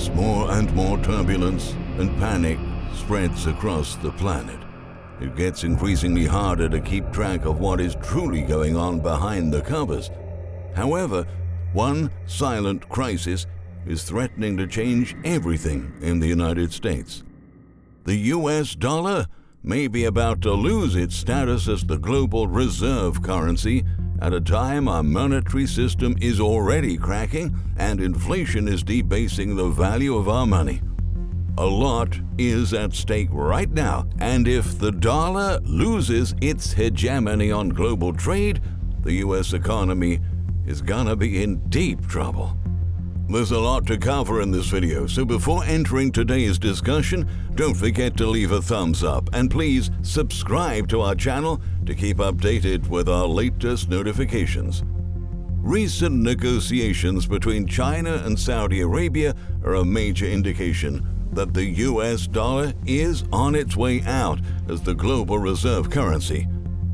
as more and more turbulence and panic spreads across the planet. It gets increasingly harder to keep track of what is truly going on behind the covers. However, one silent crisis is threatening to change everything in the United States. The US dollar may be about to lose its status as the global reserve currency at a time our monetary system is already cracking and inflation is debasing the value of our money. A lot is at stake right now, and if the dollar loses its hegemony on global trade, the US economy is gonna be in deep trouble. There's a lot to cover in this video, so before entering today's discussion, don't forget to leave a thumbs up and please subscribe to our channel to keep updated with our latest notifications. Recent negotiations between China and Saudi Arabia are a major indication that the US dollar is on its way out as the global reserve currency.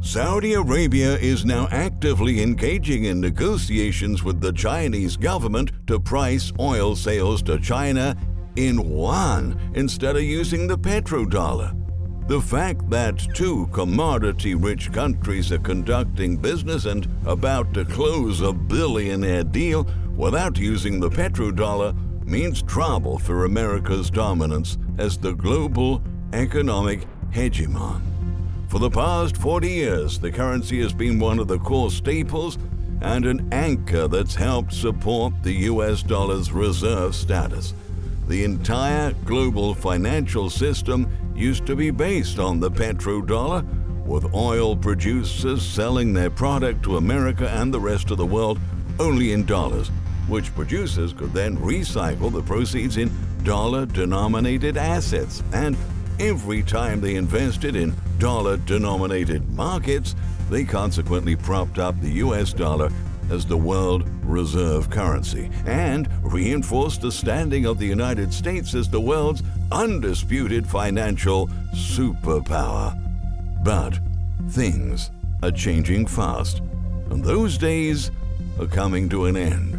Saudi Arabia is now actively engaging in negotiations with the Chinese government to price oil sales to China in yuan instead of using the petrodollar. The fact that two commodity-rich countries are conducting business and about to close a billionaire deal without using the petrodollar means trouble for America's dominance as the global economic hegemon. For the past 40 years, the currency has been one of the core staples and an anchor that's helped support the US dollar's reserve status. The entire global financial system used to be based on the petrodollar, with oil producers selling their product to America and the rest of the world only in dollars, which producers could then recycle the proceeds in dollar-denominated assets. And every time they invested in dollar-denominated markets, they consequently propped up the US dollar as the world reserve currency and reinforced the standing of the United States as the world's undisputed financial superpower. But things are changing fast, and those days are coming to an end.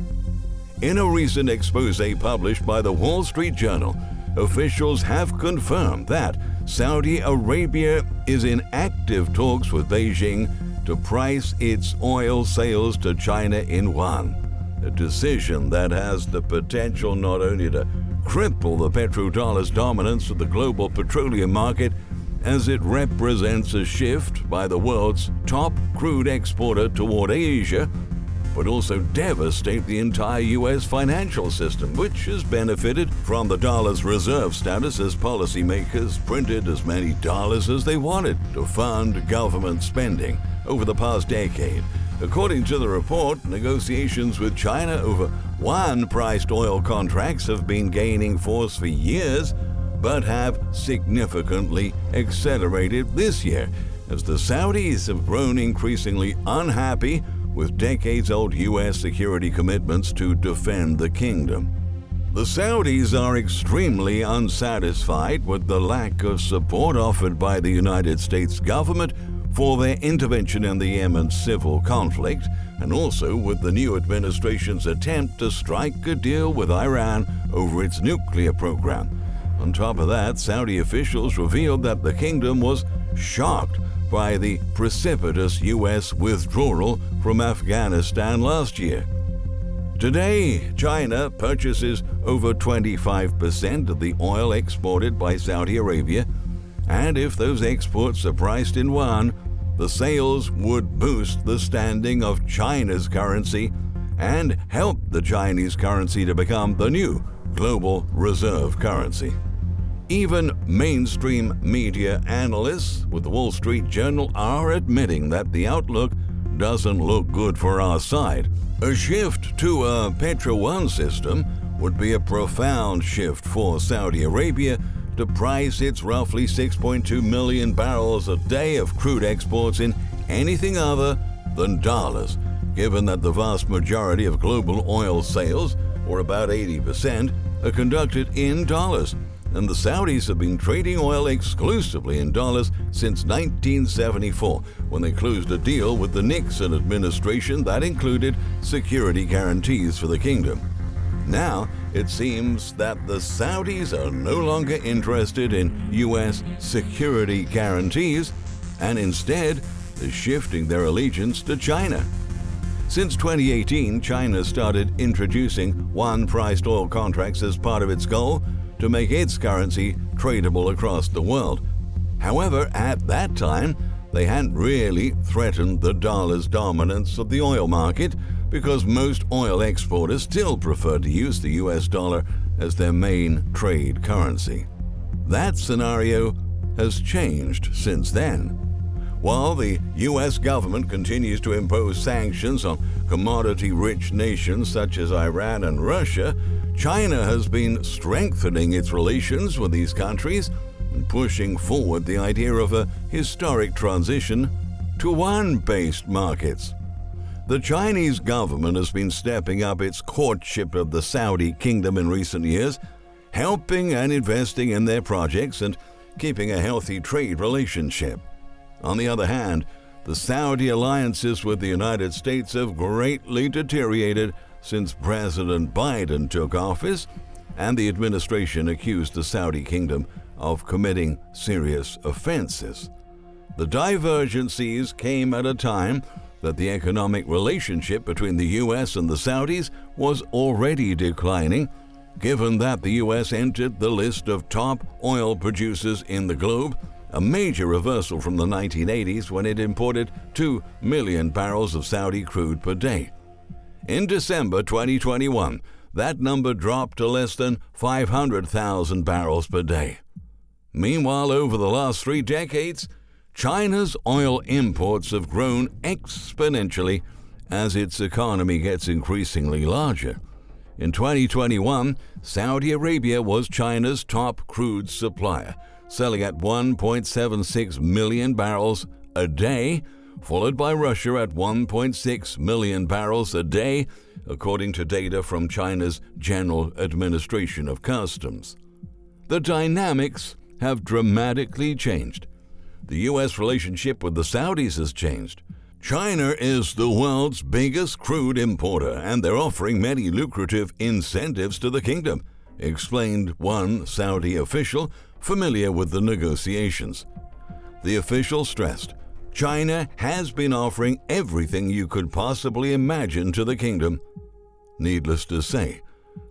In a recent expose published by the Wall Street Journal, officials have confirmed that Saudi Arabia is in active talks with Beijing to price its oil sales to China in yuan, a decision that has the potential not only to cripple the petrodollar's dominance of the global petroleum market, as it represents a shift by the world's top crude exporter toward Asia, but also devastate the entire US financial system, which has benefited from the dollar's reserve status as policymakers printed as many dollars as they wanted to fund government spending over the past decade. According to the report, negotiations with China over yuan-priced oil contracts have been gaining force for years, but have significantly accelerated this year, as the Saudis have grown increasingly unhappy with decades-old U.S. security commitments to defend the kingdom. The Saudis are extremely unsatisfied with the lack of support offered by the United States government for their intervention in the Yemen civil conflict, and also with the new administration's attempt to strike a deal with Iran over its nuclear program. On top of that, Saudi officials revealed that the kingdom was shocked by the precipitous U.S. withdrawal from Afghanistan last year. Today, China purchases over 25% of the oil exported by Saudi Arabia, and if those exports are priced in yuan, the sales would boost the standing of China's currency and help the Chinese currency to become the new global reserve currency. Even mainstream media analysts with the Wall Street Journal are admitting that the outlook doesn't look good for our side. A shift to a petro-yuan system would be a profound shift for Saudi Arabia to price its roughly 6.2 million barrels a day of crude exports in anything other than dollars, given that the vast majority of global oil sales, or about 80%, are conducted in dollars. And the Saudis have been trading oil exclusively in dollars since 1974, when they closed a deal with the Nixon administration that included security guarantees for the kingdom. Now, it seems that the Saudis are no longer interested in U.S. security guarantees and instead are shifting their allegiance to China. Since 2018, China started introducing Yuan-priced oil contracts as part of its goal to make its currency tradable across the world. However, at that time, they hadn't really threatened the dollar's dominance of the oil market because most oil exporters still prefer to use the US dollar as their main trade currency. That scenario has changed since then. While the US government continues to impose sanctions on commodity-rich nations such as Iran and Russia, China has been strengthening its relations with these countries and pushing forward the idea of a historic transition to yuan-based markets. The Chinese government has been stepping up its courtship of the Saudi kingdom in recent years, helping and investing in their projects and keeping a healthy trade relationship. On the other hand, the Saudi alliances with the United States have greatly deteriorated since President Biden took office, and the administration accused the Saudi kingdom of committing serious offenses. The divergences came at a time that the economic relationship between the U.S. and the Saudis was already declining, given that the U.S. entered the list of top oil producers in the globe, a major reversal from the 1980s when it imported 2 million barrels of Saudi crude per day. In December 2021, that number dropped to less than 500,000 barrels per day. Meanwhile, over the last 3 decades, China's oil imports have grown exponentially as its economy gets increasingly larger. In 2021, Saudi Arabia was China's top crude supplier, selling at 1.76 million barrels a day, followed by Russia at 1.6 million barrels a day, according to data from China's General Administration of Customs. The dynamics have dramatically changed. The U.S. relationship with the Saudis has changed. China is the world's biggest crude importer, and they're offering many lucrative incentives to the kingdom, explained one Saudi official familiar with the negotiations. The official stressed, China has been offering everything you could possibly imagine to the kingdom. Needless to say,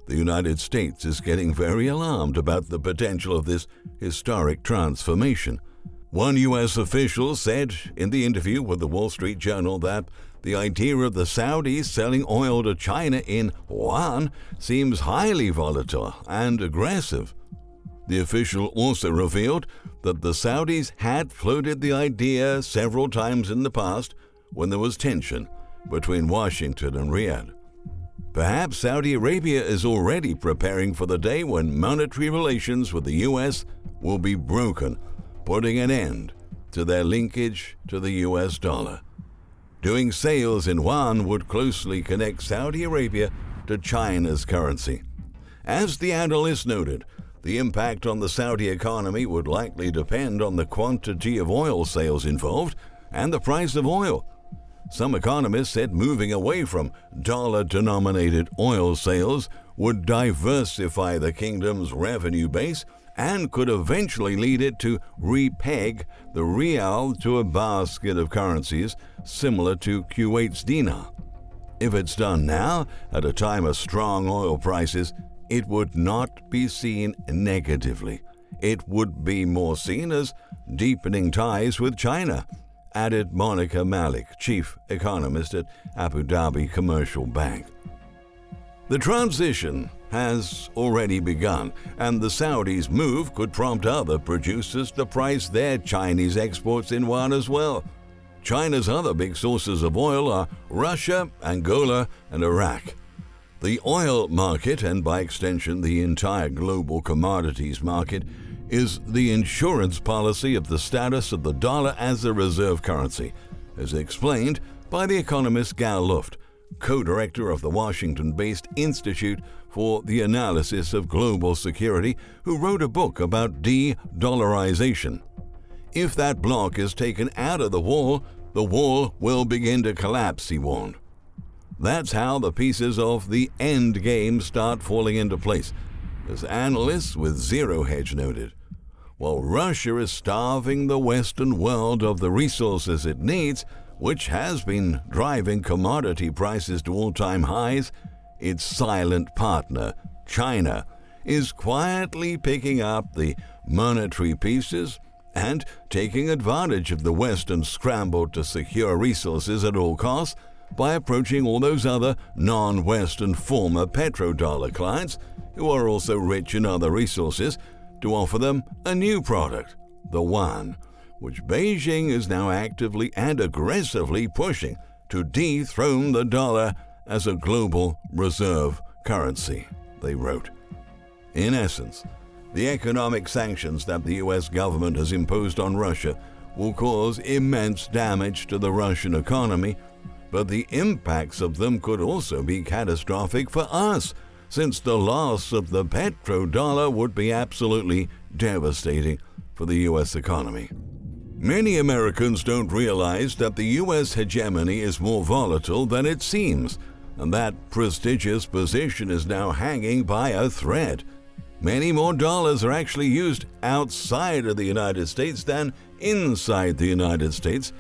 the United States is getting very alarmed about the potential of this historic transformation. One U.S. official said in the interview with the Wall Street Journal that the idea of the Saudis selling oil to China in yuan seems highly volatile and aggressive. The official also revealed that the Saudis had floated the idea several times in the past when there was tension between Washington and Riyadh. Perhaps Saudi Arabia is already preparing for the day when monetary relations with the U.S. will be broken, putting an end to their linkage to the U.S. dollar. Doing sales in yuan would closely connect Saudi Arabia to China's currency. As the analyst noted, the impact on the Saudi economy would likely depend on the quantity of oil sales involved and the price of oil. Some economists said moving away from dollar-denominated oil sales would diversify the kingdom's revenue base and could eventually lead it to repeg the rial to a basket of currencies similar to Kuwait's dinar. If it's done now, at a time of strong oil prices, it would not be seen negatively. It would be more seen as deepening ties with China, added Monica Malik, chief economist at Abu Dhabi Commercial Bank. The transition has already begun, and the Saudis' move could prompt other producers to price their Chinese exports in yuan as well. China's other big sources of oil are Russia, Angola, and Iraq. The oil market, and by extension the entire global commodities market, is the insurance policy of the status of the dollar as a reserve currency, as explained by the economist Gal Luft, co-director of the Washington-based Institute for the Analysis of Global Security, who wrote a book about de-dollarization. If that block is taken out of the wall will begin to collapse, he warned. That's how the pieces of the end game start falling into place, as analysts with Zero Hedge noted. While Russia is starving the Western world of the resources it needs, which has been driving commodity prices to all-time highs, its silent partner, China, is quietly picking up the monetary pieces and taking advantage of the Western scramble to secure resources at all costs by approaching all those other non-Western former petrodollar clients who are also rich in other resources to offer them a new product, the Yuan, which Beijing is now actively and aggressively pushing to dethrone the dollar as a global reserve currency, they wrote. In essence, the economic sanctions that the US government has imposed on Russia will cause immense damage to the Russian economy, but the impacts of them could also be catastrophic for us, since the loss of the petrodollar would be absolutely devastating for the US economy. Many Americans don't realize that the US hegemony is more volatile than it seems, and that prestigious position is now hanging by a thread. Many more dollars are actually used outside of the United States than inside the United States,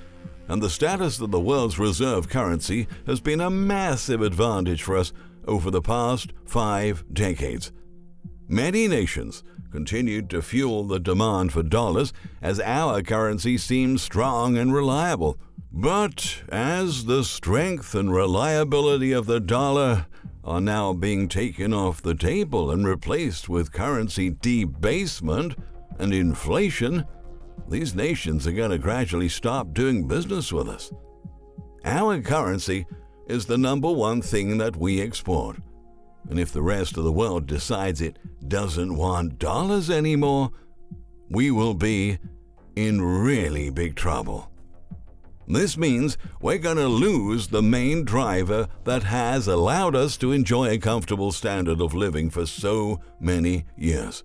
and the status of the world's reserve currency has been a massive advantage for us over the past 5 decades. Many nations continued to fuel the demand for dollars as our currency seems strong and reliable. But as the strength and reliability of the dollar are now being taken off the table and replaced with currency debasement and inflation, these nations are going to gradually stop doing business with us. Our currency is the number one thing that we export. And if the rest of the world decides it doesn't want dollars anymore, we will be in really big trouble. This means we're going to lose the main driver that has allowed us to enjoy a comfortable standard of living for so many years.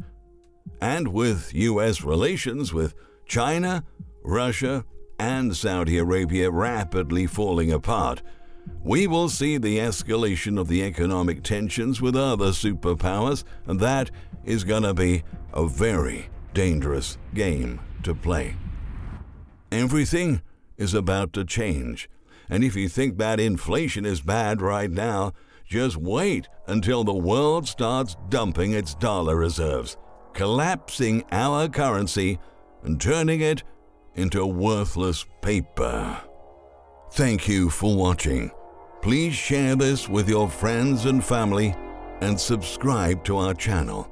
And with U.S. relations with China, Russia, and Saudi Arabia rapidly falling apart, we will see the escalation of the economic tensions with other superpowers, and that is going to be a very dangerous game to play. Everything is about to change, and if you think that inflation is bad right now, just wait until the world starts dumping its dollar reserves, collapsing our currency and turning it into worthless paper. Thank you for watching. Please share this with your friends and family and subscribe to our channel.